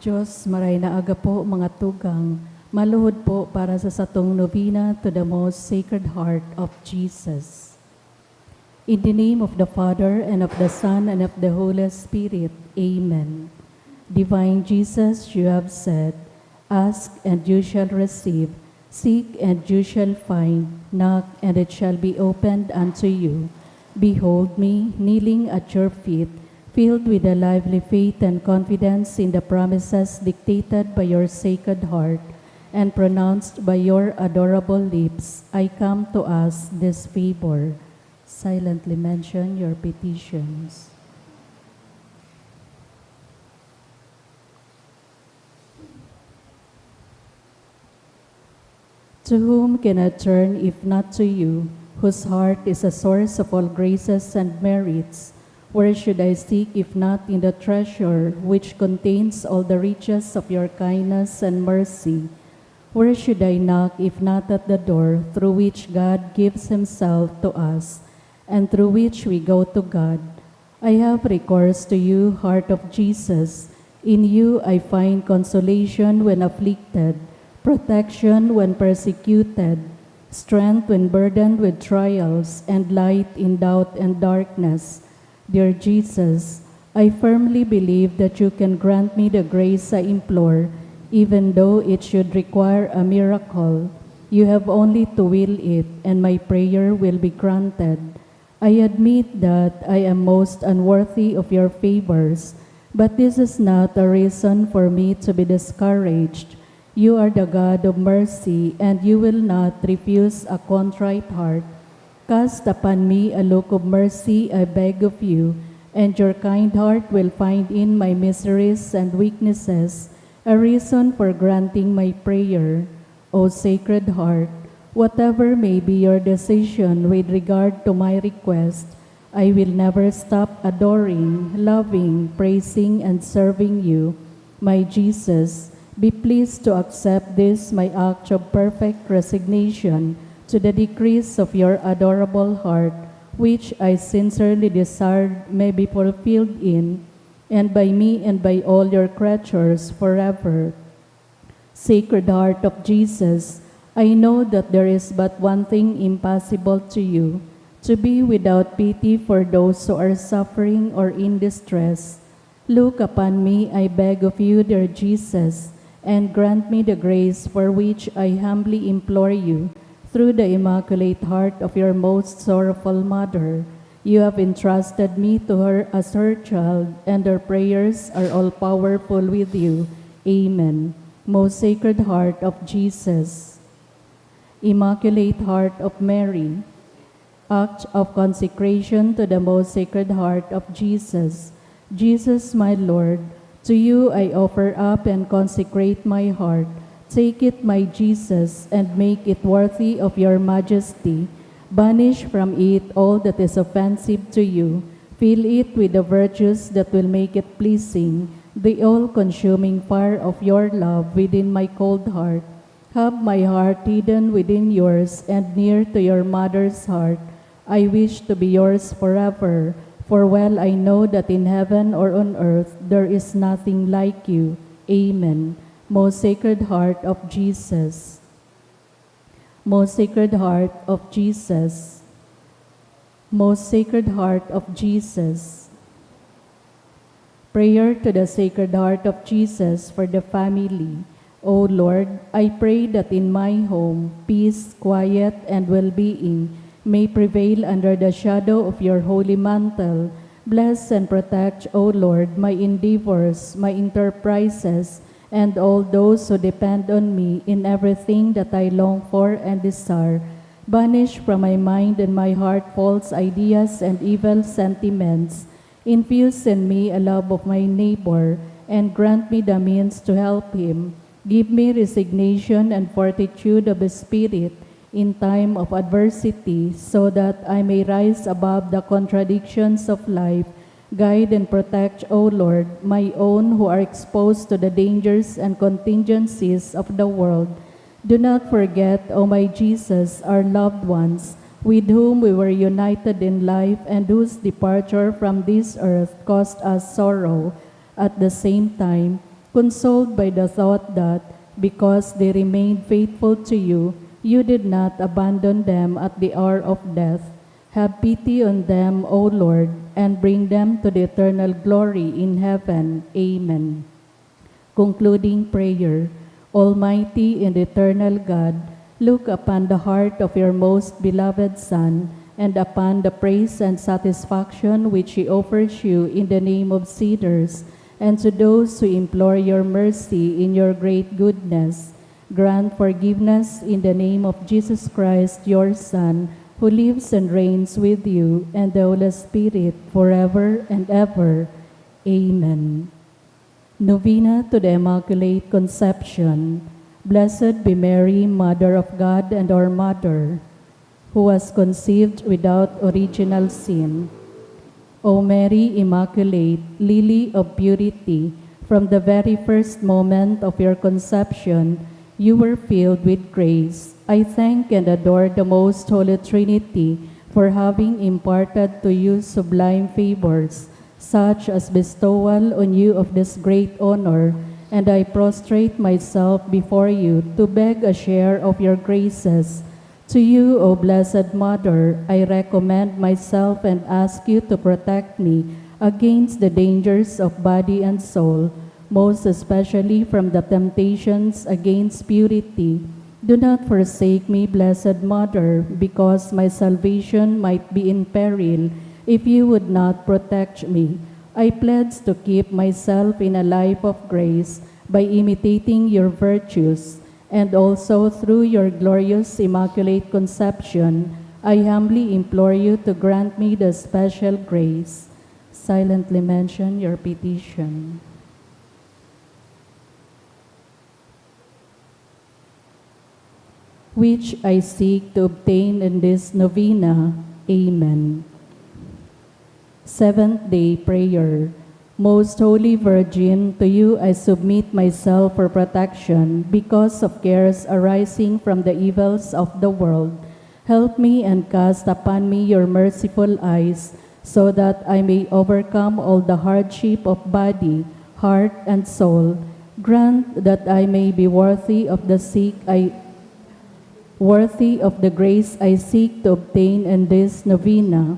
Diyos, maray na aga po mga tugang, maluhod po para sa satong novena to the most sacred heart of Jesus. In the name of the Father, and of the Son, and of the Holy Spirit. Amen. Divine Jesus, you have said, ask and you shall receive, seek and you shall find, knock and it shall be opened unto you. Behold me, kneeling at your feet, filled with a lively faith and confidence in the promises dictated by your sacred heart and pronounced by your adorable lips, I come to ask this favor. Silently mention your petitions. To whom can I turn if not to you, whose heart is a source of all graces and merits? Where should I seek if not in the treasure which contains all the riches of your kindness and mercy? Where should I knock if not at the door through which God gives himself to us and through which we go to God? I have recourse to you, heart of Jesus. In you I find consolation when afflicted, protection when persecuted, strength when burdened with trials, and light in doubt and darkness. Dear Jesus, I firmly believe that you can grant me the grace I implore, even though it should require a miracle. You have only to will it, and my prayer will be granted. I admit that I am most unworthy of your favors, but this is not a reason for me to be discouraged. You are the God of mercy, and you will not refuse a contrite heart. Cast upon me a look of mercy, I beg of you, and your kind heart will find in my miseries and weaknesses a reason for granting my prayer. O Sacred Heart, whatever may be your decision with regard to my request, I will never stop adoring, loving, praising, and serving you. My Jesus, be pleased to accept this my act of perfect resignation to the decrees of your adorable heart, which I sincerely desire may be fulfilled in, and by me and by all your creatures forever. Sacred Heart of Jesus, I know that there is but one thing impossible to you, to be without pity for those who are suffering or in distress. Look upon me, I beg of you, dear Jesus, and grant me the grace for which I humbly implore you, through the Immaculate Heart of your most sorrowful Mother. You have entrusted me to her as her child, and her prayers are all powerful with you. Amen. Most Sacred Heart of Jesus, Immaculate Heart of Mary, act of consecration to the Most Sacred Heart of Jesus. Jesus, my Lord, to you I offer up and consecrate my heart. Take it, my Jesus, and make it worthy of your majesty. Banish from it all that is offensive to you. Fill it with the virtues that will make it pleasing, the all-consuming fire of your love within my cold heart. Have my heart hidden within yours and near to your mother's heart. I wish to be yours forever, for well I know that in heaven or on earth there is nothing like you. Amen. Most Sacred Heart of Jesus, Most Sacred Heart of Jesus, Most Sacred Heart of Jesus. Prayer to the Sacred Heart of Jesus for the family. O Lord, I pray that in my home, peace, quiet, and well-being may prevail under the shadow of your holy mantle. Bless and protect, O Lord, my endeavors, my enterprises, and all those who depend on me in everything that I long for and desire. Banish from my mind and my heart false ideas and evil sentiments. Infuse in me a love of my neighbor, and grant me the means to help him. Give me resignation and fortitude of spirit in time of adversity, so that I may rise above the contradictions of life. Guide and protect, O Lord, my own who are exposed to the dangers and contingencies of the world. Do not forget, O my Jesus, our loved ones, with whom we were united in life and whose departure from this earth caused us sorrow. At the same time, consoled by the thought that, because they remained faithful to you, you did not abandon them at the hour of death. Have pity on them, O Lord, and bring them to the eternal glory in heaven. Amen. Concluding prayer. Almighty and eternal God, look upon the heart of your most beloved Son, and upon the praise and satisfaction which he offers you in the name of sinners, and to those who implore your mercy in your great goodness. Grant forgiveness in the name of Jesus Christ, your Son, who lives and reigns with you and the Holy Spirit forever and ever. Amen. Novena to the Immaculate Conception. Blessed be Mary, Mother of God and our Mother, who was conceived without original sin. O Mary Immaculate, Lily of Purity, from the very first moment of your conception, you were filled with grace. I thank and adore the Most Holy Trinity for having imparted to you sublime favors, such as bestowal on you of this great honor, and I prostrate myself before you to beg a share of your graces. To you, O Blessed Mother, I recommend myself and ask you to protect me against the dangers of body and soul, most especially from the temptations against purity. Do not forsake me, Blessed Mother, because my salvation might be in peril if you would not protect me. I pledge to keep myself in a life of grace by imitating your virtues, and also through your glorious Immaculate Conception, I humbly implore you to grant me the special grace. Silently mention your petition. Which I seek to obtain in this novena. Amen. Seventh Day Prayer. Most Holy Virgin, to you I submit myself for protection because of cares arising from the evils of the world. Help me and cast upon me your merciful eyes, so that I may overcome all the hardship of body, heart, and soul. Grant that I may be worthy of the grace I seek to obtain in this novena.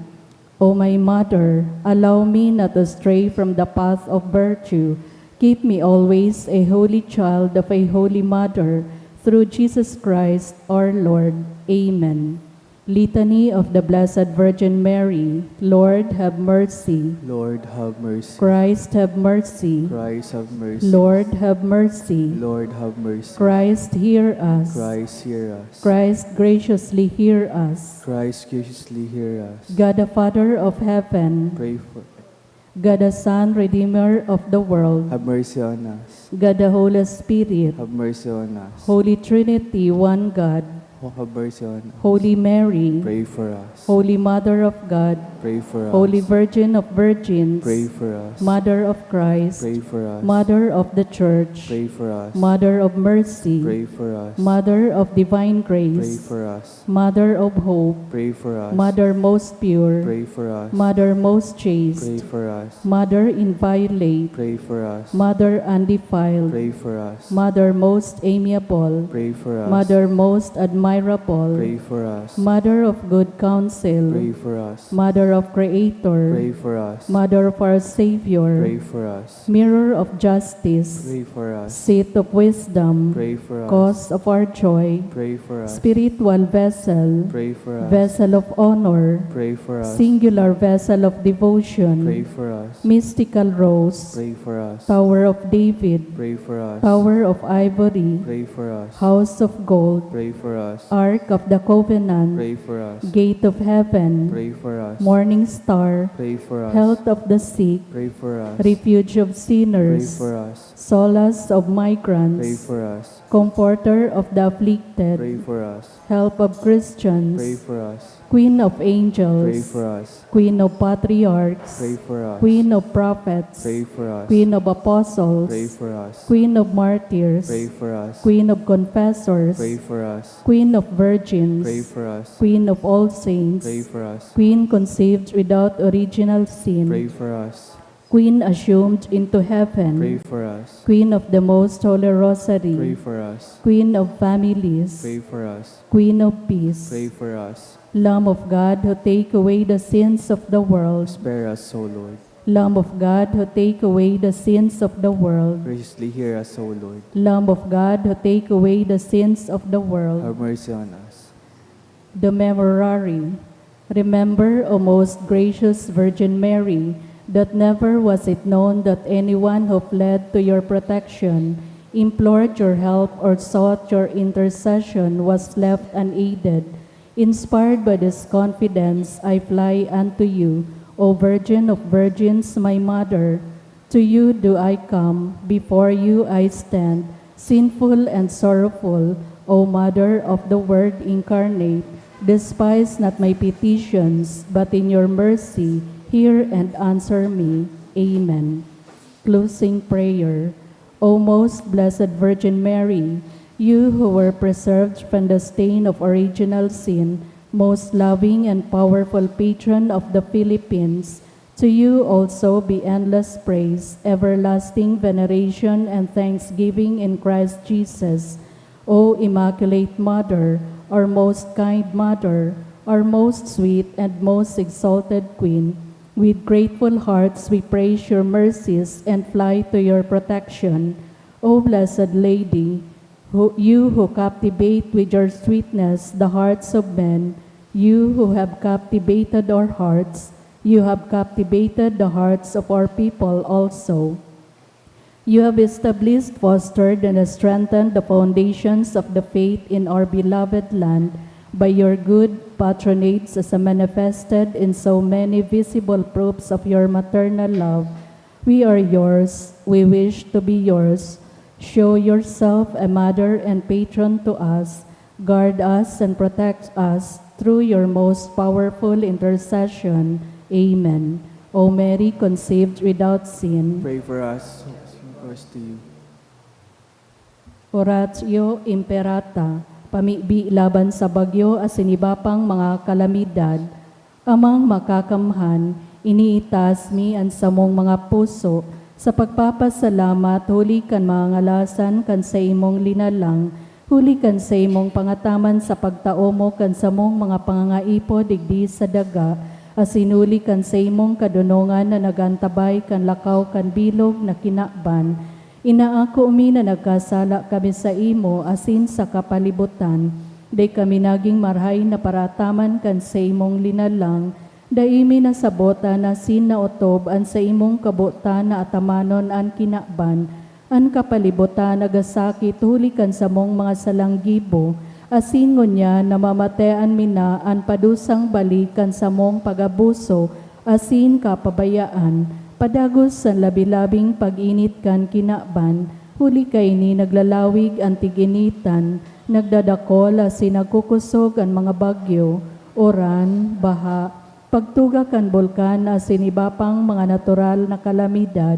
O my Mother, allow me not to stray from the path of virtue. Keep me always a holy child of a holy Mother, through Jesus Christ our Lord. Amen. Litany of the Blessed Virgin Mary. Lord, have mercy. Lord, have mercy. Christ, have mercy. Christ, have mercy. Lord, have mercy. Lord, have mercy. Christ, hear us. Christ, hear us. Christ, graciously hear us. Christ, graciously hear us. God the Father of heaven, Pray for God the Son, Redeemer of the world, Have mercy on us. God the Holy Spirit, Have mercy on us. Holy Trinity, one God, Have mercy on us. Holy Mary, Pray for us. Holy Mother of God, Pray for us. Holy Virgin of Virgins, Pray for us. Mother of Christ, Pray for us. Mother of the Church, Pray for us. Mother of Mercy, Pray for us. Mother of Divine Pray Grace, for us. Mother of Hope, Pray for us. Mother most pure, Pray for us. Mother most Pray chaste, for us. Mother inviolate, Pray for us. Mother undefiled, Pray for us. Mother most amiable, Pray for us. Mother most admirable, Pray for us. Mother of good counsel, Pray for us. Mother of Creator, Pray for us. Mother of our Pray Savior, for us. Mirror of justice, Pray for us. Seat of wisdom, Pray for us. Cause of our joy, Pray for us. Spiritual vessel, Pray for us. Vessel of honor, Pray for us. Singular vessel of Pray devotion, for us. Mystical rose, Pray for us. Tower of David, Pray for us. Tower of ivory, Pray for us. House of gold, Pray for us. Ark of the Covenant, Pray for us. Gate of heaven, Pray for us. Morning star, Pray for us. Health of the sick, Pray for us. Refuge of Pray sinners, for us. Solace of Pray migrants, for us. Comforter of the Pray afflicted, for us. Help of Pray Christians, for us. Queen of Pray angels, for us. Queen of patriarchs, Pray for us. Queen of prophets, Pray for us. Queen of apostles, Pray for us. Queen of martyrs, Pray for us. Queen of confessors, Pray for us. Queen of virgins, Pray for us. Queen of all saints, Pray for us. Queen conceived without original Pray sin, for us. Queen assumed into heaven, Pray for us. Queen of the Most Holy Pray Rosary, for us. Queen of families, Pray for us. Queen of peace, Pray for us. Lamb of God who take away the sins of the world, Spare us, O Lord. Lamb of God who take away the sins of the world, Graciously hear us, O Lord. Lamb of God who take away the sins of the world. Have mercy on us. The Memorare. Remember, O most gracious Virgin Mary, that never was it known that anyone who fled to your protection, implored your help, or sought your intercession was left unaided. Inspired by this confidence, I fly unto you, O Virgin of Virgins, my Mother. To you do I come, before you I stand, sinful and sorrowful, O Mother of the Word incarnate. Despise not my petitions, but in your mercy hear and answer me. Amen. Closing prayer. O most blessed Virgin Mary, you who were preserved from the stain of original sin, most loving and powerful patron of the Philippines, to you also be endless praise, everlasting veneration and thanksgiving in Christ Jesus. O Immaculate Mother, our most kind Mother, our most sweet and most exalted Queen, with grateful hearts we praise your mercies and fly to your protection. O Blessed Lady, you who captivate with your sweetness the hearts of men, you who have captivated our hearts, you have captivated the hearts of our people also. You have established, fostered, and strengthened the foundations of the faith in our beloved land by your good patronage as manifested in so many visible proofs of your maternal love. We are yours, we wish to be yours. Show yourself a mother and patron to us, guard us and protect us through your most powerful intercession. Amen. O Mary, conceived without sin. Pray for us. First to you. Oratio Imperata, pamibi laban sa bagyo as sinibapang mga kalamidad, amang makakamhan, iniitas mi ang samong mga puso, sa pagpapasalamat, huli kan mga ngalasan kan sa imong linalang, huli kan sa imong pangataman sa pagtao mo kan sa mong mga pangangaipo digdi sa daga, asinuli kan sa imong kadunungan na nagantabay kan lakaw kan bilog na kinakban. Inaako umi na nagkasala kami sa imo asin sa kapalibutan, day kami naging marhay na parataman kan sa imong linalang, daimi na sabota na sin na otob an sa imong kabutan na atamanon an kinakban, an kapalibutan nagasakit hulikan sa mong mga salanggibo, asin ngunya na mamatean mina an padusang balikan sa mong pagabuso, asin kapabayaan, padagos sa labilabing pag-init kan kinakban, huli kay ni naglalawig ang tiginitan, nagdadakol asin nagkukusog ang mga bagyo, oran, baha, pagtuga kan bulkan as sinibapang mga natural na kalamidad,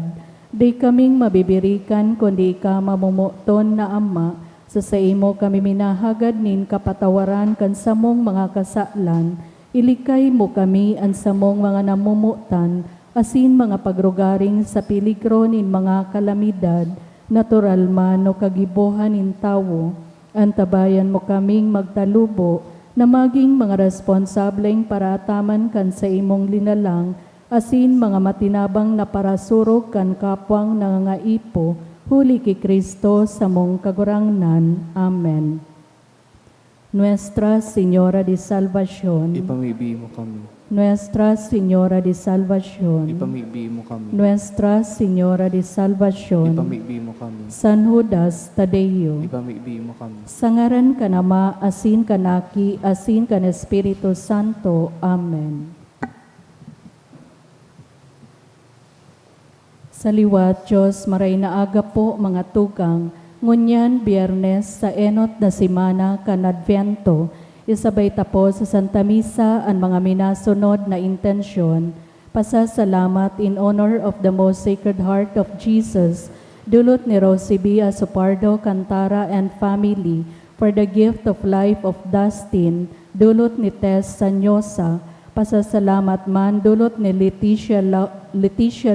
di kaming mabibirikan kundi ka mamumuton na Ama, sa imo kami minahagad nin kapatawaran kan samong mga kasaklan, ilikay mo kami ang samong mga namumutan, asin mga pagrugaring sa piligro nin mga kalamidad, natural man o kagibuhan nin tawo, antabayan mo kaming magtalubo, na maging mga responsableng parataman kan sa imong linalang, asin mga matinabang na parasurog kan kapwang nangangaipo, huli ki Kristo sa mong kagurangnan. Amen. Nuestra Señora de Salvación, Ipamibi mo kami. Nuestra Señora de Salvación, Ipamibi mo kami. Nuestra Señora de Salvación, Ipamibi mo kami. San Judas Tadeo, Ipamibi mo kami. sangaran ka nama, asin kanaki, asin kan Espiritu Santo. Amen. Sa liwat, Diyos, maray na aga po mga tugang, ngunyan Biyernes sa enot na simana kan Advento, isabay tapo sa Santa Misa ang mga minasunod na intensyon, pasasalamat in honor of the Most Sacred Heart of Jesus, dulot ni Rosie B. Asopardo, Cantara and family, for the gift of life of Dustin, dulot ni Tess Sanyosa, Pasasalamat man dulot ni Leticia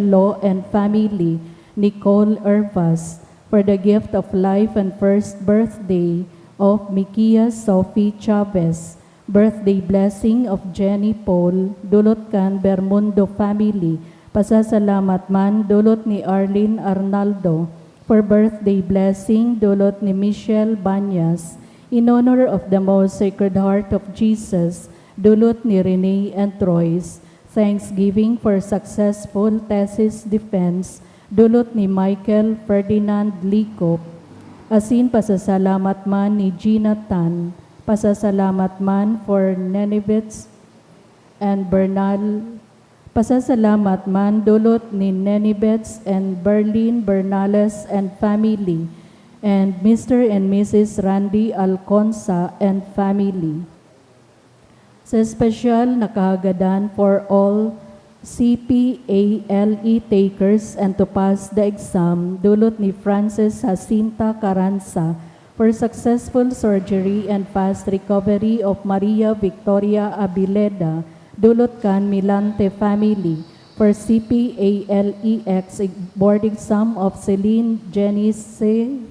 Law and family, Nicole Ervas, for the gift of life and first birthday of Mikia Sophie Chavez, birthday blessing of Jenny Paul, dulot kan Bermundo family. Pasasalamat man dulot ni Arlene Arnaldo, for birthday blessing dulot ni Michelle Banyas, in honor of the Most Sacred Heart of Jesus, dulot ni Rene and Troyes, thanksgiving for successful thesis defense, dulot ni Michael Ferdinand Licop, asin pasasalamat man ni Gina Tan, pasasalamat man for Nenevitz and Bernal, pasasalamat man dulot ni Nenevitz and Berlin Bernales and family, and Mr. and Mrs. Randy Alconza and family. Sa espesyal na kahagadan for all CPALE takers and to pass the exam, dulot ni Frances Jacinta Caranza, for successful surgery and fast recovery of Maria Victoria Abileda, dulot kan Milante family, for CPALEX board exam of Celine Jenice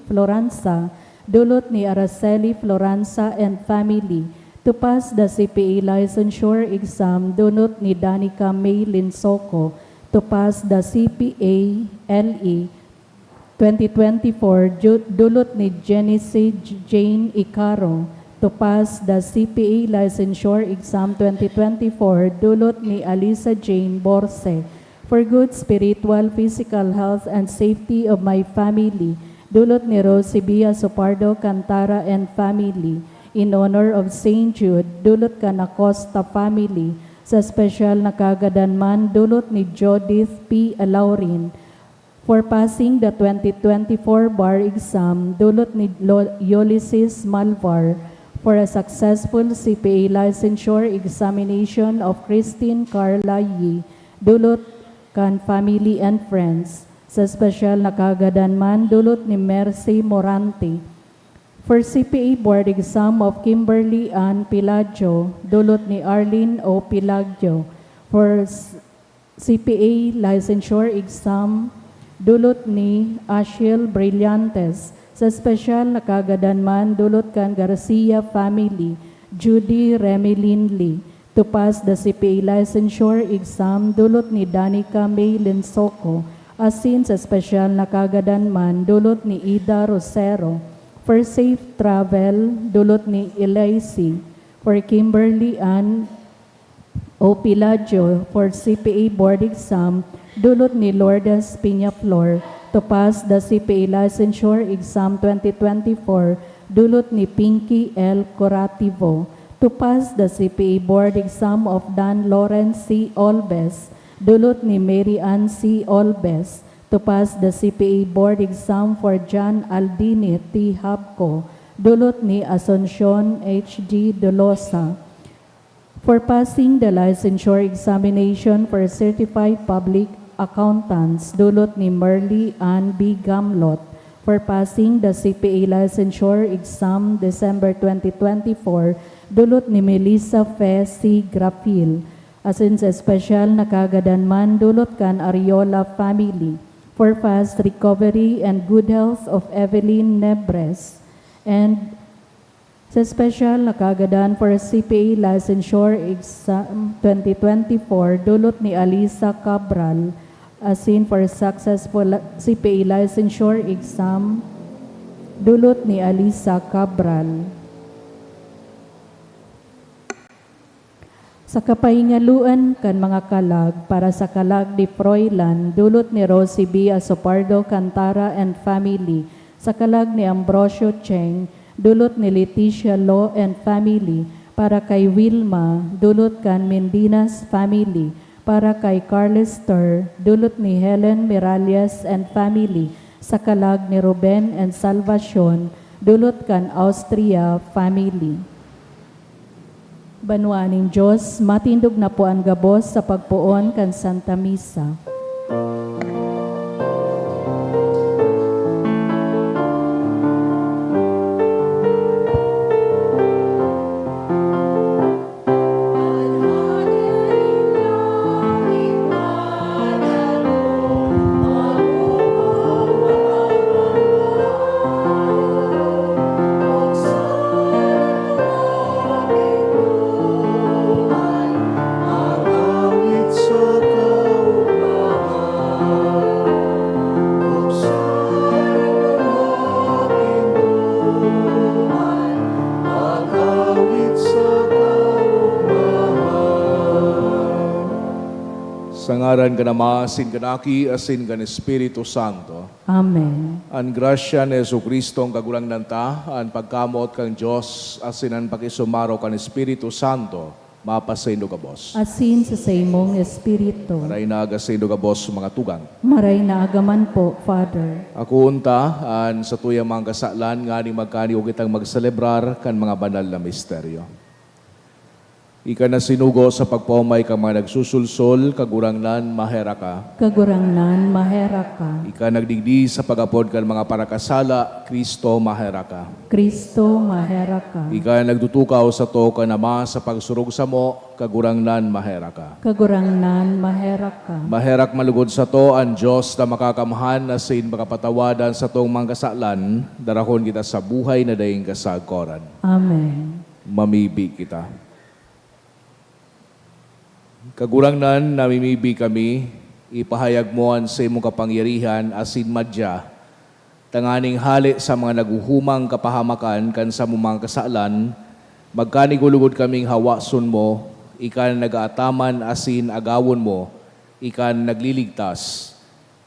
Floranza, dulot ni Araceli Floranza and family, to pass the CPA licensure exam, dulot ni Danica May Linsoko, to pass the CPA LE 2024, dulot ni Jenice Jane Icaro, to pass the CPA licensure exam 2024, dulot ni Alisa Jane Borse, for good spiritual, physical health, and safety of my family, dulot ni Rosibia Sopardo Cantara and family, in honor of St. Jude, dulot kan Acosta family, sa special na kagadan man, dulot ni Judith P. Alaurin, for passing the 2024 bar exam, dulot ni Ulysses Malvar, for a successful CPA licensure examination of Christine Carla Yi, dulot kan family and friends, sa special na kagadan man, dulot ni Mercy Morante, for CPA board exam of Kimberly Ann Pilagio, dulot ni Arlene O. Pilagio, for CPA licensure exam, dulot ni Ashiel Brillantes, sa special na kagadan man, dulot kan Garcia family, Judy Remelin Lee, to pass the CPA licensure exam, dulot ni Danica May Linsoko, asin sa special na kagadan man, dulot ni Ida Rosero, for safe travel, dulot ni Elaisi, for Kimberly Ann O. Pilagio, for CPA board exam, dulot ni Lourdes Piñaflor, to pass the CPA licensure exam 2024, dulot ni Pinky L. Corativo, to pass the CPA board exam of Dan Lawrence C. Olbes, dulot ni Mary Ann C. Olbes, to pass the CPA board exam for John Aldini T. Habco, dulot ni Asuncion H.G. Dolosa, for passing the licensure examination for certified public accountants, dulot ni Merly Ann B. Gamlot, for passing the CPA licensure exam December 2024, dulot ni Melissa Fe C. Grafil, asin sa special na kagadan man, dulot kan Ariola family, for fast recovery and good health of Evelyn Nebres, and sa special na kagadan for CPA licensure exam 2024, dulot ni Alisa Cabral, asin for successful CPA licensure exam, dulot ni Alisa Cabral. Sa kapahingaluan kan mga kalag, para sa kalag ni Froilan, dulot ni Rosie B. Asopardo Cantara and family, sa kalag ni Ambrosio Cheng, dulot ni Leticia Law and family, para kay Wilma, dulot kan Mendinas family, para kay Carlester, dulot ni Helen Miralles and family, sa kalag ni Ruben and Salvacion, dulot kan Austria family. Banwaning Diyos, matindog na po ang gabos sa pagpuon kan Santa Misa. Ngaran ka nama, asin ka naki, asin ka ni Espiritu Santo. Amen. An grasya ni Jesu Kristo ang kagulang nanta, an pagkamot kang Diyos, asin ang pakisumaro ka ni Espiritu Santo, mapasendo ka bos. Asin sa imong Espiritu. Maray na agasendo ka bos mga tugang. Maray na agaman po, Father. Ako unta, an sa tuyang mga kasalan, nga ni magkani o kitang magselebrar kan mga banal na misteryo. Ika na sinugo sa pagpaumay ka mga nagsusulsol, kagurangnan, mahera ka. Kagurangnan, mahera ka. Ika nagdigdi sa pagapod kan mga parakasala, Kristo, mahera ka. Kristo, mahera ka. Ika nagtutukaw sa to ka nama sa pagsurog sa mo, kagurangnan, mahera ka. Kagurangnan, mahera ka. Maherak malugod sa to ang Diyos na makakamhan na sin makapatawadan sa tong mga kasalan, darahon kita sa buhay na daing kasagkoran. Amen. Mamibi kita. Kagurangnan, namimibi kami, ipahayag mo ang sa imong kapangyarihan asin madya, tanganing hali sa mga naguhumang kapahamakan kan sa mumang kasalan, magkanigulugod kaming hawason mo, ikan nagaataman asin agawon mo, ikan nagliligtas,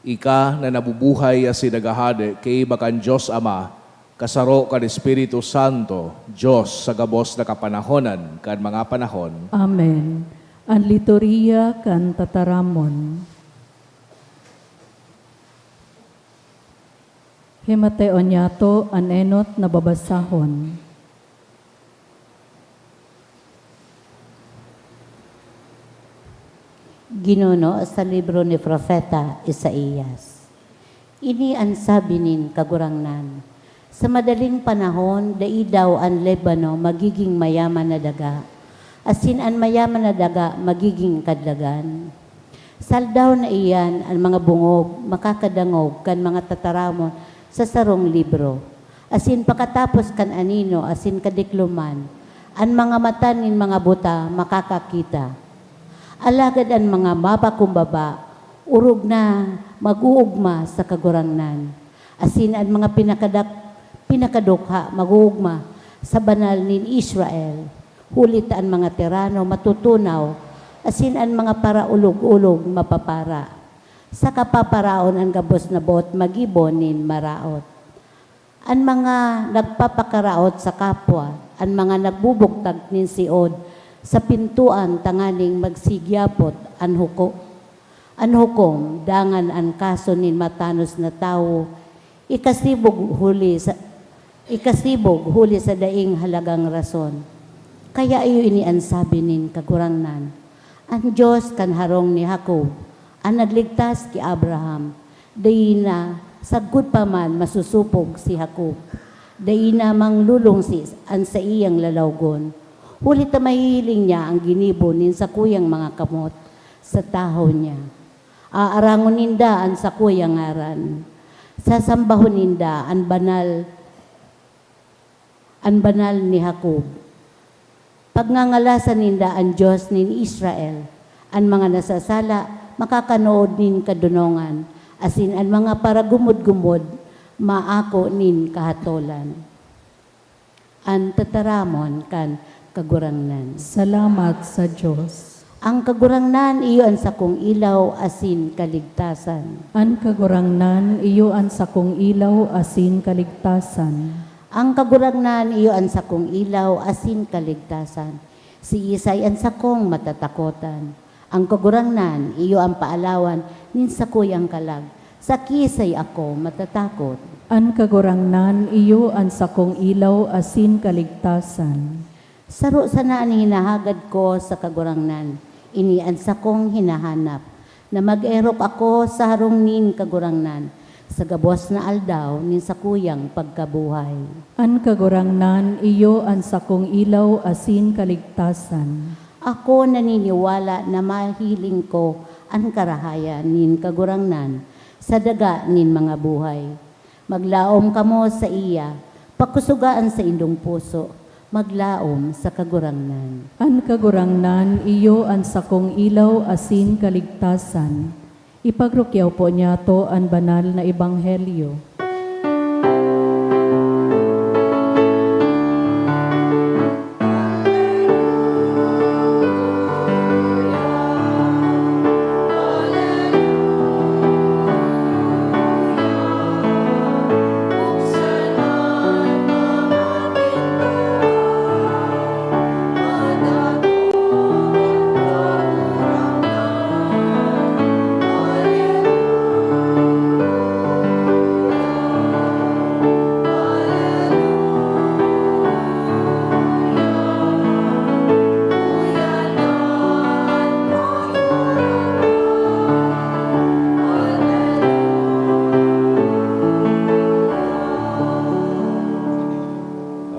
ika na nabubuhay asin nagahade, kay bakan Diyos Ama, kasaro kan Espiritu Santo, Diyos sa gabos na kapanahonan, kan mga panahon. Amen. Ang liturhiya kan tataramon. Himateo niyato an enot na babasahon. Ginuno sa libro ni Propeta Isaías. Ini ang sabi nin kagurangnan. Sa madaling panahon, daidaw ang Lebano magiging mayaman na daga. Asin ang mayaman na daga magiging kadlagan. Saldaw na iyan ang mga bungog, makakadangog kan mga tataramon sa sarong libro. Asin pakatapos kan anino, asin kadikluman, ang mga mata nin mga buta makakakita. Alagad ang mga mapakumbaba, urog na mag-uugma sa kagurangnan. Asin ang mga pinakadukha mag-uugma sa banal nin Israel. Hulit ang mga tirano matutunaw, asin ang mga paraulog-ulog mapapara. Sa kapaparaon ang gabos na bot magibonin maraot. Ang mga nagpapakaraot sa kapwa, ang mga nagbubuktag nin siod, sa pintuan tanganing magsigyapot ang hukom, dangan ang kaso nin matanos na tao, ikasibog huli sa daing halagang rason. Kaya iyo ini ang sabi nin kagurangnan, ang Diyos kan harong ni Jacob, ang nagligtas ki Abraham, dahi na sagud pa man masusupog si Jacob, dahi na manglulong ang sa iyang lalawgon. Hulit na mahihiling niya ang ginibo nin sa kuyang mga kamot sa tahaw niya. Aarangon ninda ang sa kuyang ngaran. Sasambahon ninda ang banal ni Jacob. Pagnangalasan ninda ang Diyos nin Israel, ang mga nasasala makakanood nin kadunongan, asin ang mga paragumod-gumod maako nin kahatolan. Ang tataramon kan kagurangnan. Salamat sa Diyos. Ang kagurangnan iyo ang sakong ilaw asin kaligtasan. Ang kagurangnan iyo ang sakong ilaw asin kaligtasan. Ang kagurangnan iyo ang sakong ilaw asin kaligtasan. Si Isay ang sakong matatakotan. Ang kagurangnan iyo ang paalawan nin sakoy ang kalag. Sa kisay ako matatakot. Ang kagurangnan iyo ang sakong ilaw asin kaligtasan. Saro sana ang hinahagad ko sa kagurangnan. Ini ang sakong hinahanap. Na mag-erok ako sa harong nin kagurangnan. Sa gabos na aldaw nin sakuyang pagkabuhay. Ang kagurangnan iyo ang sakong ilaw asin kaligtasan. Ako naniniwala na mahiling ko ang karahayan nin kagurangnan sa daga nin mga buhay. Maglaom kamo sa iya, pakusugaan sa indong puso, maglaom sa kagurangnan. Ang kagurangnan iyo ang sakong ilaw asin kaligtasan. Ipagrukyaw po niya to ang banal na ebanghelyo. Alleluia,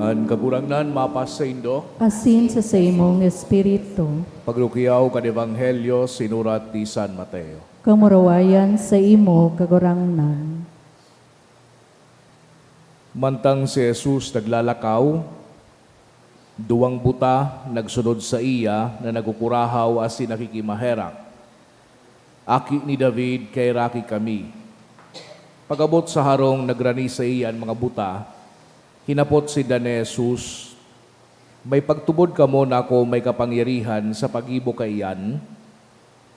Ang kagurangnan mapas sa Indo, asin sa imong espiritu, pagrukiyaw kad Ebanghelyo sinurat ni San Mateo. kamurawayan sa imo kagurangnan. Mantang si Jesus naglalakaw, duwang buta nagsunod sa iya na nagukurahaw as nakikimaherak. Aki ni David kay raki kami. Pagabot sa harong nagrani sa iyan mga buta, hinapot si Dane Jesus, may pagtubod ka mo na ako may kapangyarihan sa pag-ibo kay iyan,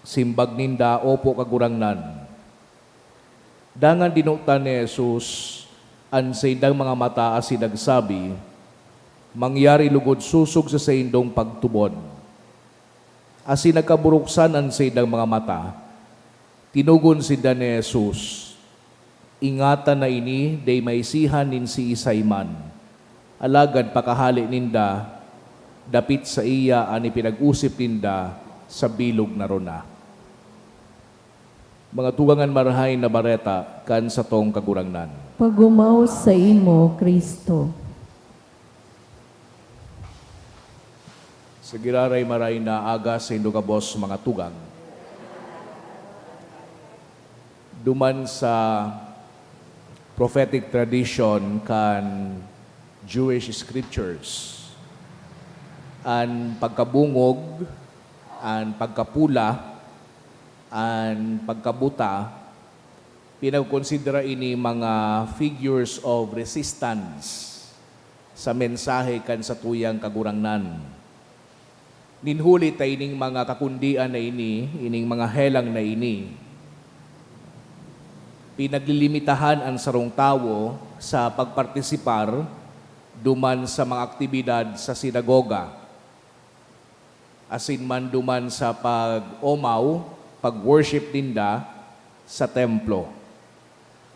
simbag ninda opo kagurangnan. Dangan dinutan ni Jesus, an sa indang mga mata as nagsabi, mangyari lugod susog sa indong pagtubod. As nagkaburuksan an sa indang mga mata, tinugon si Dane Jesus, ingatan na ini, day may sihan nin si Isayman. Alagad pakahali ninda, dapit sa iya ani pinag-usip ninda sa bilog na rona. Mga tugangan marahay na bareta kan sa tong kagurangnan. Pagumaw sa imo, Kristo. Sa giraray maray na aga sa indugabos mga tugang. Duman sa prophetic tradition kan Jewish scriptures. An pagkabungog, an pagkapula, an pagkabuta, pinagkonsidera ini mga figures of resistance sa mensahe kan sa tuyang kagurangnan. Ninhuli tay ining mga kakundian na ini, ining mga helang na ini, pinaglilimitahan ang sarong tawo sa pagpartisipar duman sa mga aktibidad sa sinagoga. Asin man duman sa pag-omaw, pag-worship ninda sa templo.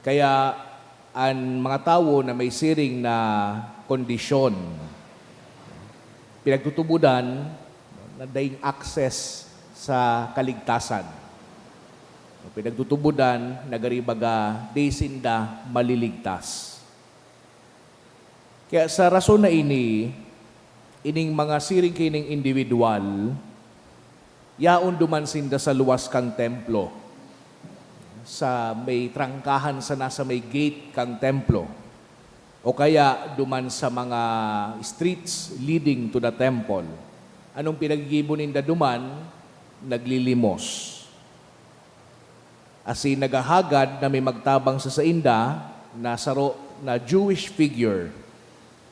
Kaya ang mga tawo na may siring na kondisyon, pinagtutubudan na daing access sa kaligtasan. Pinagtutubudan, nagaribaga, desinda maliligtas. Kaya sa rason na ini, ining mga siring kining individual, yaon duman sinda sa luwas kang templo, sa may trangkahan sa nasa may gate kang templo, o kaya duman sa mga streets leading to the temple. Anong pinaggibo ninda duman? Naglilimos. Asin nagahagad na may magtabang sa sainda na saro na Jewish figure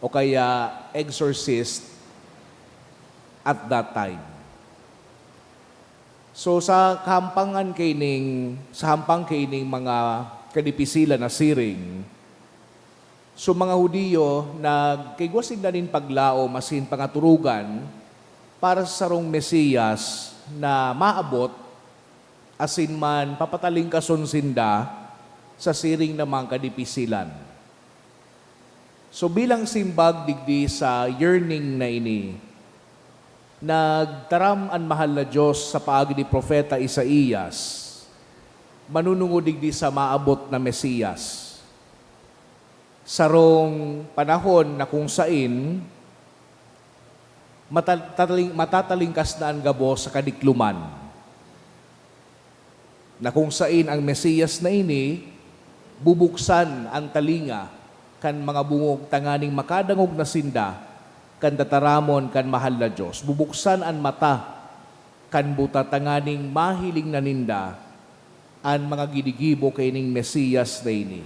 o kaya exorcist at that time. So sa hampang kaining mga kadipisila na siring, so mga Hudiyo nagkaigwasin na rin paglao masin pangaturugan para sa sarong Mesiyas na maabot asin man papataling kasunsinda sa siring na mga kadipisilan. So bilang simbag digdi sa yearning na ini, nagtaram an mahal na Diyos sa paagi ni Propeta Isaías, manunungod digdi sa maabot na Mesiyas. Sarong panahon na kung sain, matatalingkas na ang gabo sa kadikluman, na kung sain ang Mesiyas na ini, bubuksan ang talinga kan mga bungog tanganing makadangog na sinda, kan tataramon kan mahal na Diyos. Bubuksan ang mata kan buta tanganing mahiling na ninda ang mga gidigibo kay ning Mesiyas na ini.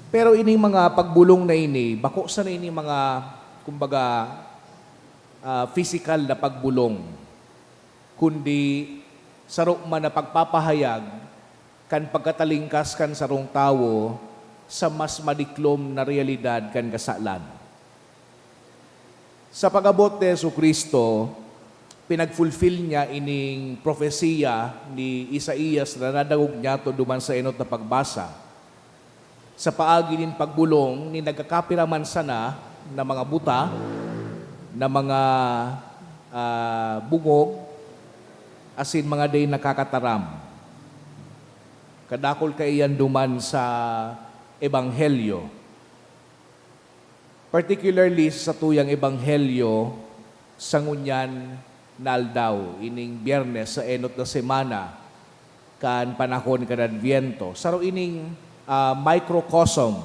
Pero ining mga pagbulong na ini, bako sa na ini mga, kumbaga, physical na pagbulong, kundi sarong man na pagpapahayag kan pagkatalingkas kan sarong tawo sa mas madiklom na realidad kan kasalan. Sa pag-abot ni Jesucristo, pinag-fulfill niya ining propesiya ni Isaías na nadagog niya to duman sa enot na pagbasa. Sa paagi nin pagbulong ni nagkakapiraman sana na mga buta, na mga bungog, asin mga day nakakataram. Kadakol kaiyan duman sa Ebanghelyo. particularly sa tuyang ebanghelyo sa ngunyan naldaw, ining biyernes sa enot na semana, kan panahon kan Adviento. Saro ining microcosm,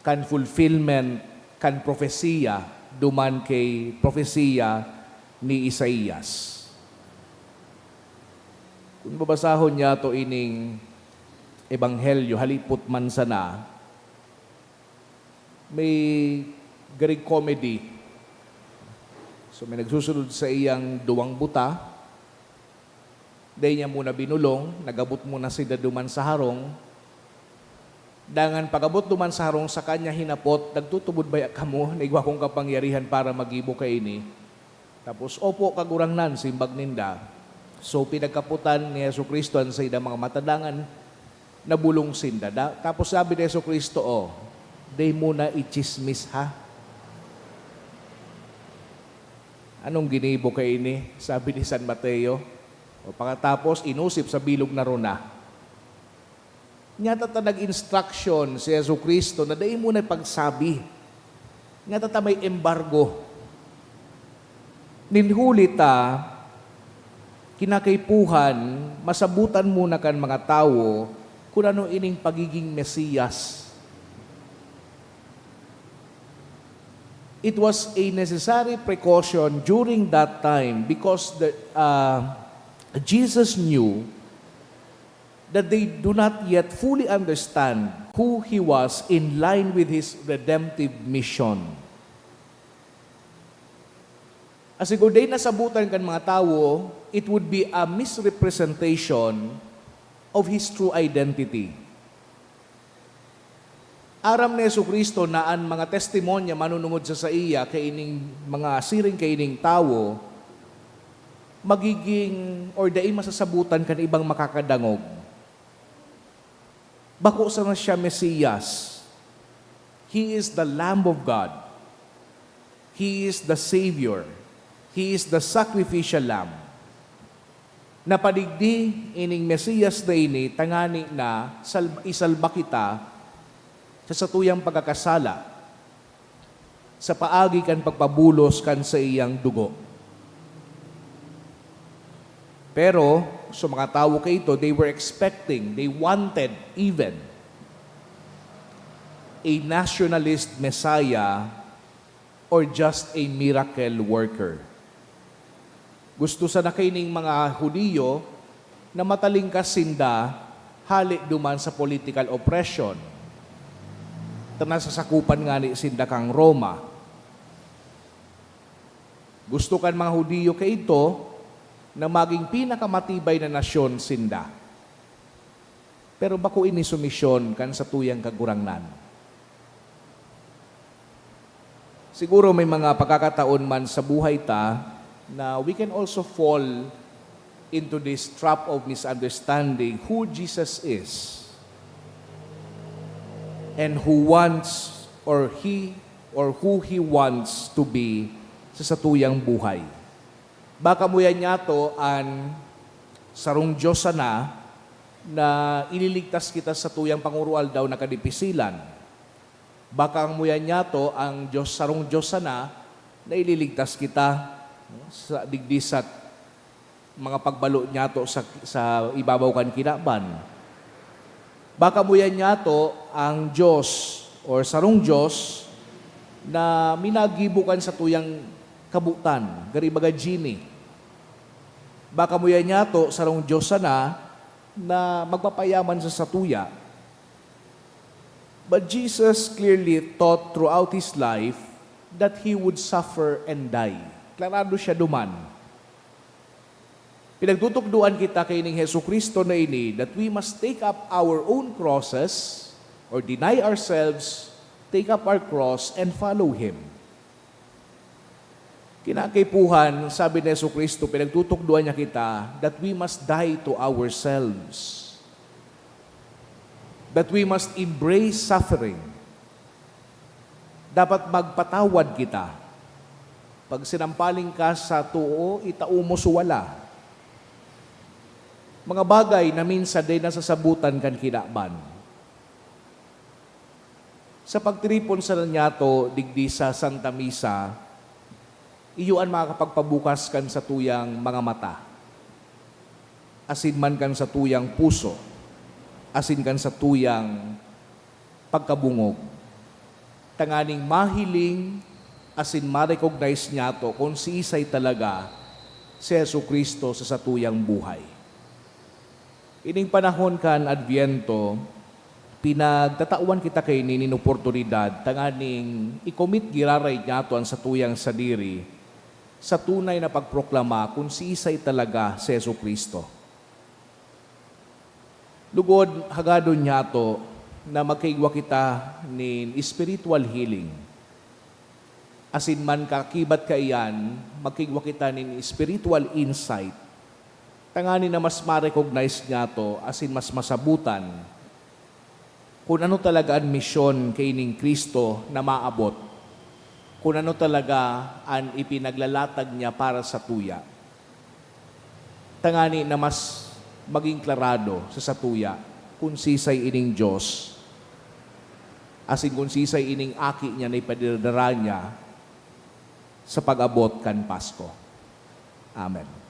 kan fulfillment, kan propesiya, duman kay propesiya ni Isaías. Kung babasahon niya to ining ebanghelyo, halipot man sana, may garing comedy. So may nagsusunod sa iyang duwang buta, day niya muna binulong, nagabot muna sila duman sa harong, dangan pagabot duman sa harong sa kanya hinapot, nagtutubod ba kamo, naigwa kong kapangyarihan para magibo kay ini. Tapos, opo, kagurangnan, simbag ninda. So, pinagkaputan ni Yesu Kristo sa ida mga matadangan, nabulong sinda. Tapos sabi ni Yesu Kristo, day muna i-chismis ha. Anong ginibo kay ini? Sabi ni San Mateo. O pagkatapos, inusip sa bilog na runa. Nga tata nag-instruction si Yesu Kristo na day muna pagsabi. Nga tata may embargo. Ninhuli ta, kinakaipuhan, masabutan muna kan mga tao kung ano ining pagiging Mesiyas. It was a necessary precaution during that time because Jesus knew that they do not yet fully understand who He was in line with His redemptive mission. As siguro day nasabutan kan mga tao, it would be a misrepresentation of His true identity. Aram ni Yesu Kristo na ang mga testimonya manunungod sa iya kay ining mga siring kay ining tao magiging or dai masasabutan kan ibang makakadangog. Bako sa na siya Mesiyas. He is the Lamb of God. He is the Savior. He is the sacrificial lamb. Napadigdi ining Mesiyas na ini tangani na isalba kita sa satuyang pagkakasala, sa paagi kan pagpabulos kan sa iyang dugo. Pero, sa mga tao kay ito, they were expecting, they wanted even a nationalist Messiah or just a miracle worker. Gusto sa nakaining mga Hudiyo na matalingkas sinda hali duman sa political oppression. Nasasakupan nga ni sinda kang Roma. Gusto kan mga Hudiyo kay ito na maging pinakamatibay na nasyon sinda. Pero bako ini sumisyon kan sa tuyang kagurangnan. Siguro may mga pagkakataon man sa buhay ta na we can also fall into this trap of misunderstanding who Jesus is and who wants or who He wants to be sa satuyang buhay. Baka mo yan niya to ang sarong Diyos sana na ililigtas kita sa tuyang pangurual daw na kadipisilan. Baka ang muyan niya to ang Diyos, sarong Diyos sana na ililigtas kita sa digdisat mga pagbalo niya to sa ibabaw kan kinaban. Baka muyan niya to ang Diyos or sarong Diyos na minagibukan sa tuyang kabutan, garibaga genie. Baka muyan niya to sarong Diyos sana na magpapayaman sa satuya. But Jesus clearly taught throughout His life that He would suffer and die. Klarado siya duman. Pinagtutukduan kita kay ning Hesu Kristo na ini that we must take up our own crosses or deny ourselves, take up our cross and follow Him. Kinakaipuhan, sabi ni Hesu Kristo, pinagtutukduan niya kita that we must die to ourselves. That we must embrace suffering. Dapat magpatawad kita. Pag sinampaling ka sa tuo, itao mo suwala. Mga bagay na minsan day nasasabutan kan kinaban. Sa pagtiripon sa nanyato, digdi sa Santa Misa, iyuan makakapagpabukas kan sa tuyang mga mata. Asin man kan sa tuyang puso. Asin kan sa tuyang pagkabungog. Tanganing mahiling, asin ma-recognize niya to kung si Isay talaga si Yesu Kristo sa satuyang buhay. Ining panahon kan Adviento, pinagtatawan kita kay ninin oportunidad, tanganing ikomit giraray niya to ang satuyang sadiri sa tunay na pagproklama kung si Isay talaga si Yesu Kristo. Lugod, hagadon niya to na magkaigwa kita nin spiritual healing. Asin man kakibat ka iyan, magkaigwa kita nin spiritual insight. Tanganin na mas ma-recognize niya to, asin mas masabutan kung ano talaga ang misyon kay ning Kristo na maabot. Kung ano talaga ang ipinaglalatag niya para sa tuya. Tangani na mas maging klarado sa satuya kung sisay ining Diyos. Asin kung sisay ining aki niya na ipadidara niya sa pag-abot kan Pasko. Amen.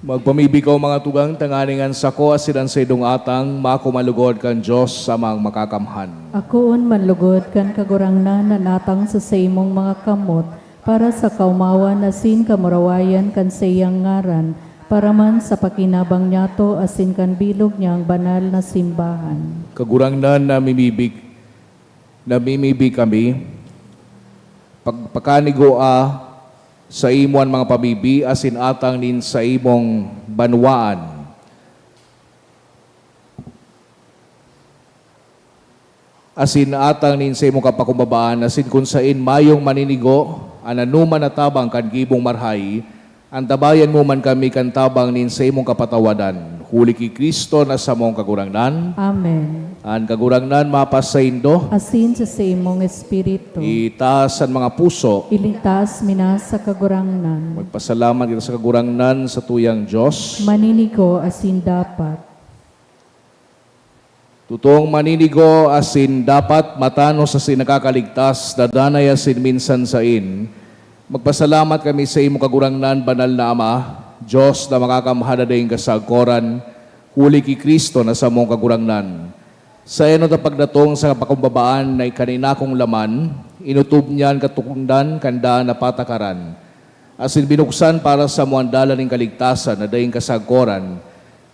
Magpamibikaw mga tugang, tanganingan sako asidan sa idong atang, makumalugod kan Diyos sa mga makakamhan. Akoon manlugod kan kagurangnan na natang sa imong mga kamot, para sa kaumawan asin kamurawayan kan sayang ngaran, para man sa pakinabang niyato asin kan bilog niyang banal na simbahan. Kagurangnan namimibig kami, pagpakanigo sa imuan mga pabibi, asin atang nin sa imong banwaan. Asin atang nin sa imong kapakumbabaan, asin kung sain mayong maninigo, ananuman na tabang kan gibong marhay, ang tabayan mo man kami kan tabang nin sa imong kapatawadan. Huli ki Kristo na sa mong kagurangnan. Amen. Ang kagurangnan mapasaindo, Asin sa imong espiritu, itaas ang mga puso. iligtas mina sa kagurangnan. Magpasalamat kita sa kagurangnan sa tuyang Diyos. Maninigo asin dapat. Tutong maninigo asin dapat matano sa sinakakaligtas, dadanay asin minsan sain. Magpasalamat kami sa imo kagurangnan, banal na Ama, Diyos na makakamhadadayng kasagkoran, huli ki Kristo na sa mong kagurangnan. Sa ino na pagdatong sa pakumbabaan na kaninakong laman, inutob niyan katukungdan, kandaan na patakaran. Asin binuksan para sa muandala ng kaligtasan na daying kasagkoran,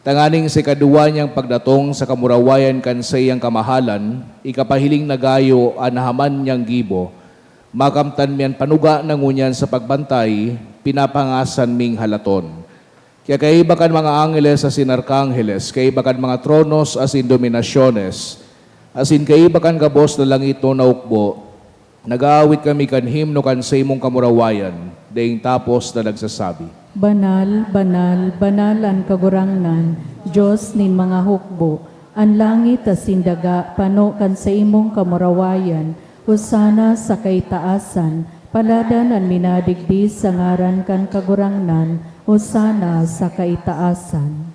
tanganing sa kadua niyang pagdatong sa kamurawayan kan sa iyang kamahalan, ikapahiling nagayo anahaman niyang gibo, makamtan miyan panuga na ngunyan sa pagbantay, pinapangasan ming halaton. Kaya kaibakan mga angeles asin arkangheles, kaibakan mga tronos asin dominasyones, asin kaibakan kabos na langit no naukbo, nag-aawit kami kan himno kan sa imong kamurawayan, daing tapos na nagsasabi. Banal, banal, banal ang kagurangnan, Diyos nin mga hukbo, ang langit asin daga, pano kan sa imong kamurawayan, husana sa kaitaasan, paladan ang minadigdi sa ngaran kan kagurangnan, husana sa kaitaasan.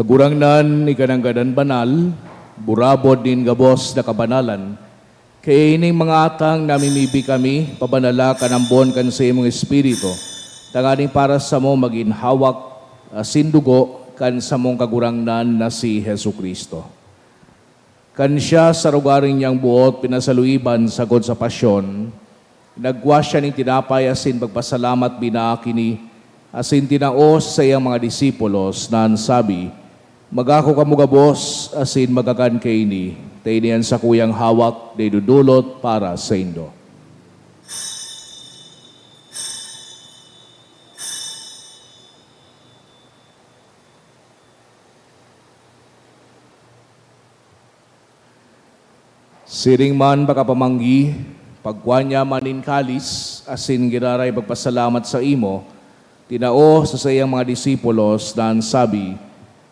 Kagurangnan, ikananggadan banal, burabod din gabos na kabanalan, kaya ining mga atang namimibi kami, pabanala kanambon kan sa imong Espiritu, tanganing para sa mo maginhawak, sindugo, kan sa mong kagurangnan na si Hesu Kristo. Kan siya sa rugaring niyang buot, pinasaluiban sagod sa pasyon, nagwa siya ng tinapay asin pagpasalamat binaakini, asin tinaos sa iyang mga disipulos na ansabi, magako kamugabos asin magakan kaini, tainian sa kuyang hawak, day dudulot para sa indo. Siring man pakapamanggi, pagkuanya manin kalis, asin giraray pagpasalamat sa imo, tinao sa sayang mga disipulos na ansabi,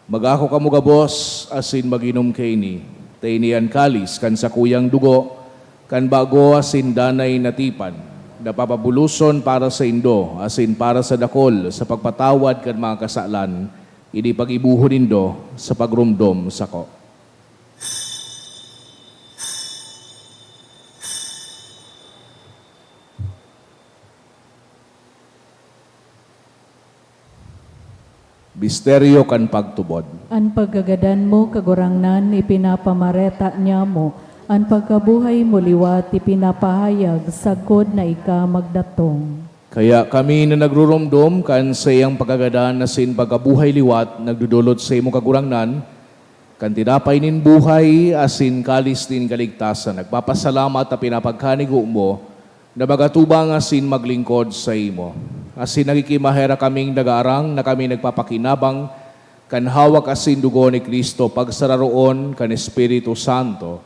magako kamugabos, asin maginom kaini, tainian kalis, kan sa kuyang dugo, kan bago asin danay natipan, napapabuluson para sa indo, asin para sa dakol, sa pagpatawad kan mga kasalan, ini pag-ibuhon indo sa pagrumdom sako. Misteryo kan pagtubod. An paggagadan mo kagurangnan ipinapamareta niya mo, an pagkabuhay mo liwat ipinapahayag sagod na ika magdatong. Kaya kami na nagrurumdom kan sa iyang pagagadan na sin pagkabuhay liwat, nagdudulot sa imo kagurangnan, kan tinapay nin buhay, asin kalis din kaligtasan, nagpapasalamat at pinapagkanigo mo, na magatubang asin maglingkod sa imo. Asin nagikimahera kaming nagaarang na kami nagpapakinabang kan hawak asin dugo ni Kristo pagsararoon kan Espiritu Santo.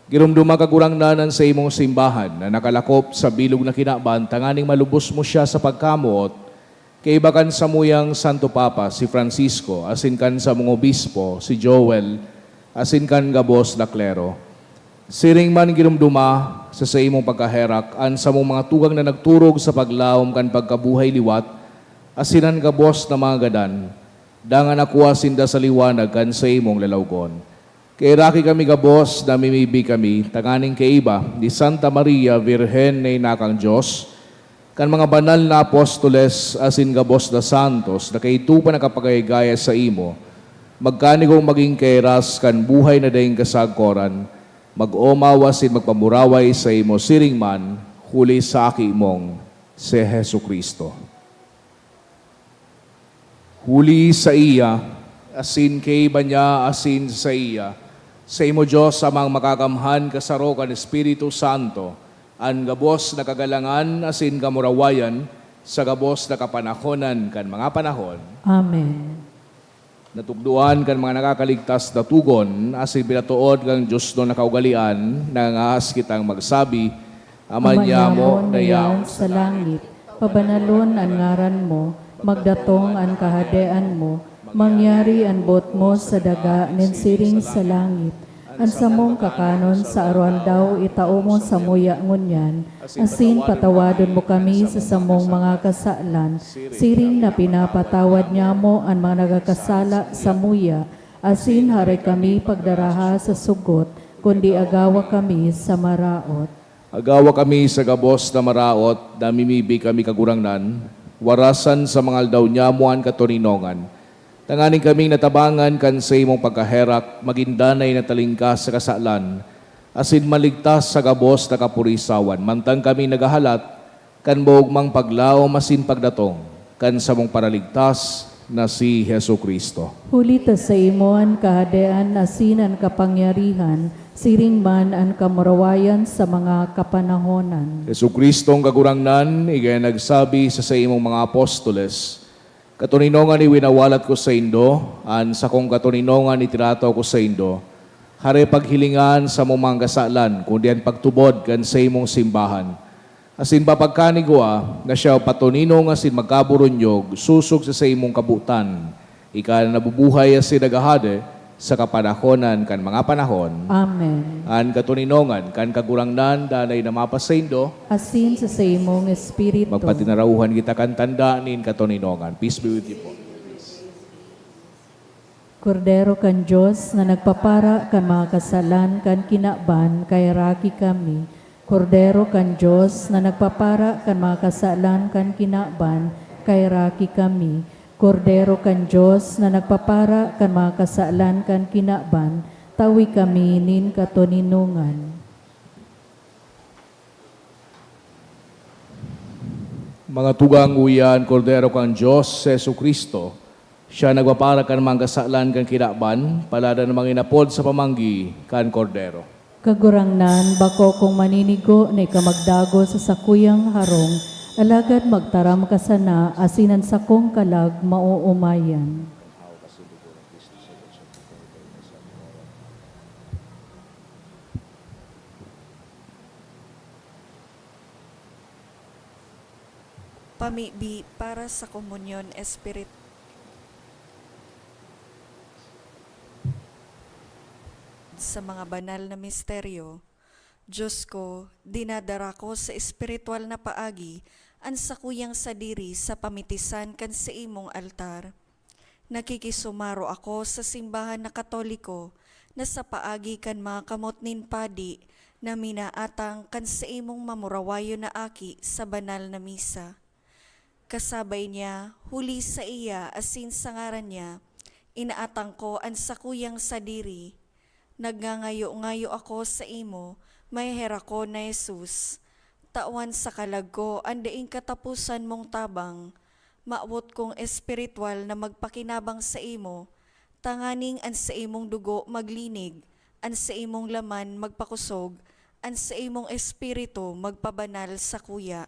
Girumduma kagurangnanan sa imong simbahan na nakalakop sa bilog na kinaban, tanganing malubos mo siya sa pagkamot, kay bakan sa muyang Santo Papa si Francisco, asin kan sa mong obispo si Joel, asin kan gabos na klero. Siring man girumduma sa imong pagkaherak, an sa mong mga tugang na nagturog sa paglaom kan pagkabuhay liwat, asinan gabos na mga gadan, dangan nakuha sinda sa liwanag kan sa imong lalawgon. Kay raki kami gabos, namimibi kami, tanganing kay iba, ni Santa Maria, Virhen na inakang Diyos, kan mga banal na apostoles, asin gabos na santos, na kay tupa nakapagayagaya sa imo, magkanigong maging kairas kan buhay na daing kasagkoran, mag-omawasin magpamuraway sa imo siring man, huli sa aki mong si Hesu Kristo. Huli sa iya, asin kay banya, asin sa iya, sa imo Diyos amang makakamhan kasaro kan Espiritu Santo, an gabos na kagalangan, asin kamurawayan, sa gabos na kapanahonan kan mga panahon. Amen. Natugduan kan mga nakakaligtas na tugon, asin pinatuod kang Diyos no nakaugalian, nangangas kitang magsabi, Amanya mo dayaw sa langit, pabanalon ang ngaran mo, magdatong ang kahadean mo, mangyari ang bot mo sa daga ninsiring sa langit, ang samong kakanon sa aruan daw itao mo sa muya ngunyan, asin patawadon mo kami sa samong mga kasalan, siring na pinapatawad niya mo ang mga nagakasala sa muya, asin hari kami pagdaraha sa sugot, kundi agawa kami sa maraot. Agawa kami sa gabos na maraot, namimibi kami kagurangnan, warasan sa mga aldaw niya mo ang katuninongan, tanganing kaming natabangan kan sa imong pagkaherak, magindanay na talingkas sa kasalan, asin maligtas sa gabos na kapurisawan, mantang kami nagahalat, kan mang paglaom asin pagdatong, kan sa mong paraligtas na si Hesu Kristo. Hulita sa imo ang kahadean asin ang kapangyarihan, siring man ang kamurawayan sa mga kapanahonan. Hesu Kristo ang kagurangnan, igay nagsabi sa imong mga apostoles, katuninongan ni winawalat ko sa indo, an sa kong katuninongan itirato ko sa indo, hare paghilingan sa mong mga kasalan, kundi ang pagtubod kan sa imong simbahan. Asin papagkanigwa, na siya patuninong asin magkaburunyog, susog sa imong kabutan, ika na nabubuhay asin nagahade, sa kapanahonan kan mga panahon. Amen. An katuninongan, kan kagurangnan, danay na mapasaindo, Asin sa imong espiritu. magpatinarauhan kita kan tanda nin katuninongan. Peace be with you po. Kordero kan Diyos na nagpapara kan mga kasalan kan kinaban kay raki kami. Kordero kan Diyos na nagpapara kan mga kasalan kan kinaban kay raki kami. Kordero kan Diyos na nagpapara kan mga kasalan kan kinaban, tawi kami nin katoninungan. Mga tugang uyan, Kordero kang Diyos, Jesu Kristo, siya nagpapara kan mga kasalan kan kinaban, palada ng mga inapod sa pamanggi kan Kordero. Kagurangnan, bako kung maninigo na ikamagdago sa sakuyang harong, alagad magtaram ka sana, asinan sa kong kalag mauumayan. Pamibi para sa komunyon espirit. Sa mga banal na misteryo, Diyos ko, dinadara ko sa espiritual na paagi ang sakuyang sadiri sa pamitisan kan sa imong altar. Nakikisumaro ako sa simbahan na Katoliko na sa paagi kan mga kamot nin padi na minaatang kan sa imong mamurawayo na aki sa banal na misa. Kasabay niya, huli sa iya asin sa ngaran niya, inaatang ko ang sakuyang sadiri. Nagngangayo-ngayo ako sa imo, may hera ko na Jesus. Tawan sa kalag ko, andaing katapusan mong tabang. Maawot kong espiritual na magpakinabang sa imo. Tanganing an sa imong dugo maglinig, an sa imong laman magpakusog, an sa imong espiritu magpabanal sa kuya.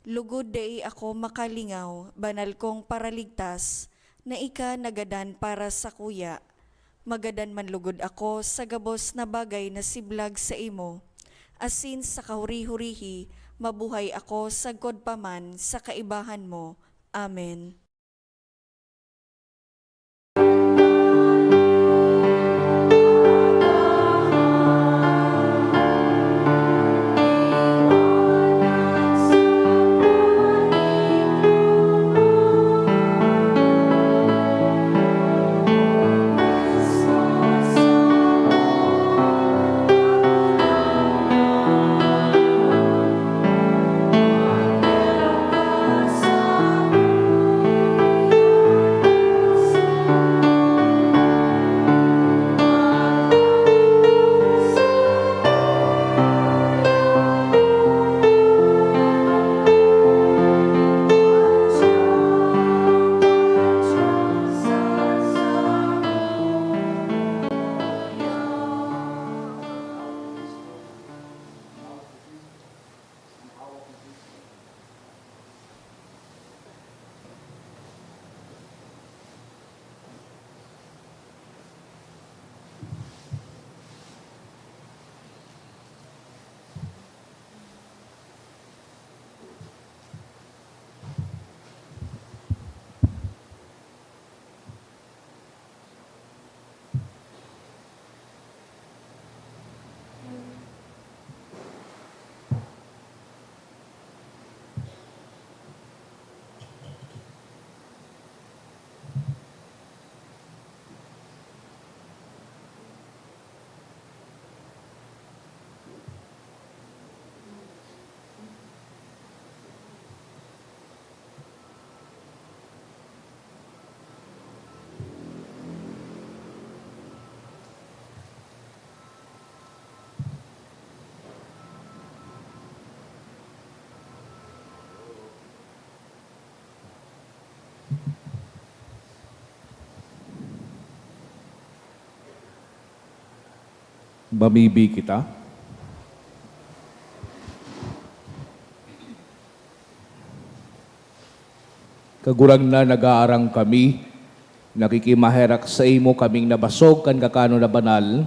Lugod dai ako makalingaw, banal kong paraligtas, na ika nagadan para sa kuya. Magadan man lugod ako sa gabos na bagay na siblag sa imo. Asin sa kahuri-hurihi, mabuhay ako sa godpaman sa kaibahan mo. Amen. Bamibi kita. Kagurang na nag-aarang kami, nakikimaherak sa imo kaming nabasog kan kakano na banal,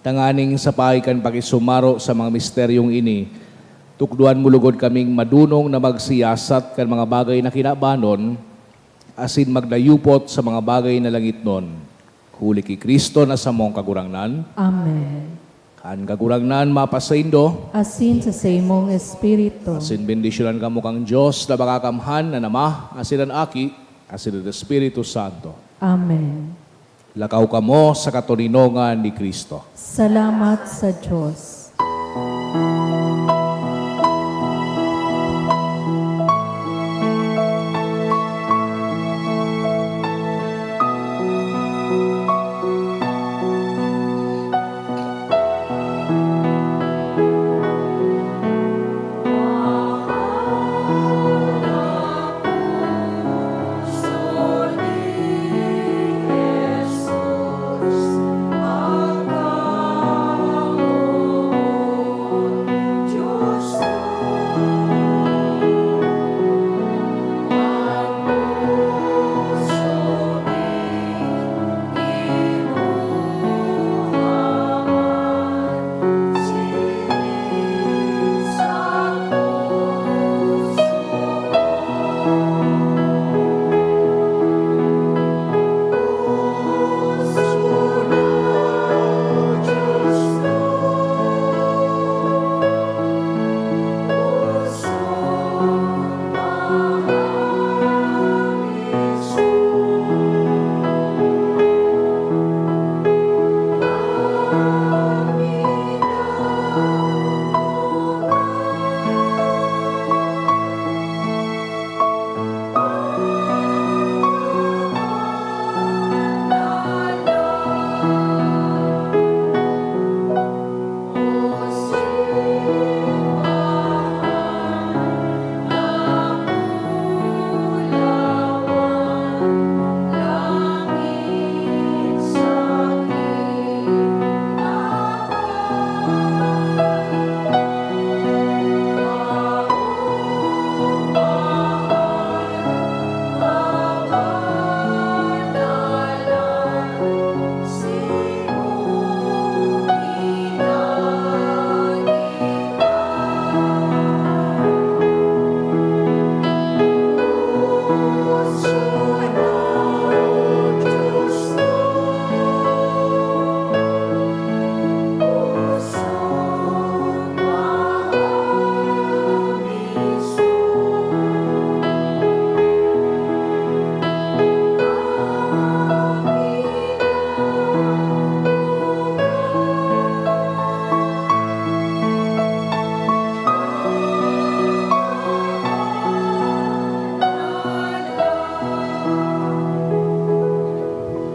tanganing sapay kan pakisumaro sa mga misteryong ini, tukduan mulugod kaming madunong na magsiyasat kan mga bagay na kinabanon, asin magdayupot sa mga bagay na langit nun. Huli ki Kristo na sa mong kagurangnan, Amen. kan kagurangnan mapasaindo, Asin sa imong espiritu. asin bendisyonan kamo kang Diyos na bakakamhan na nama, asin ang aki, asin ang Espiritu Santo. Amen. Lakaw kamo sa katulinongan ni Kristo. Salamat sa Diyos.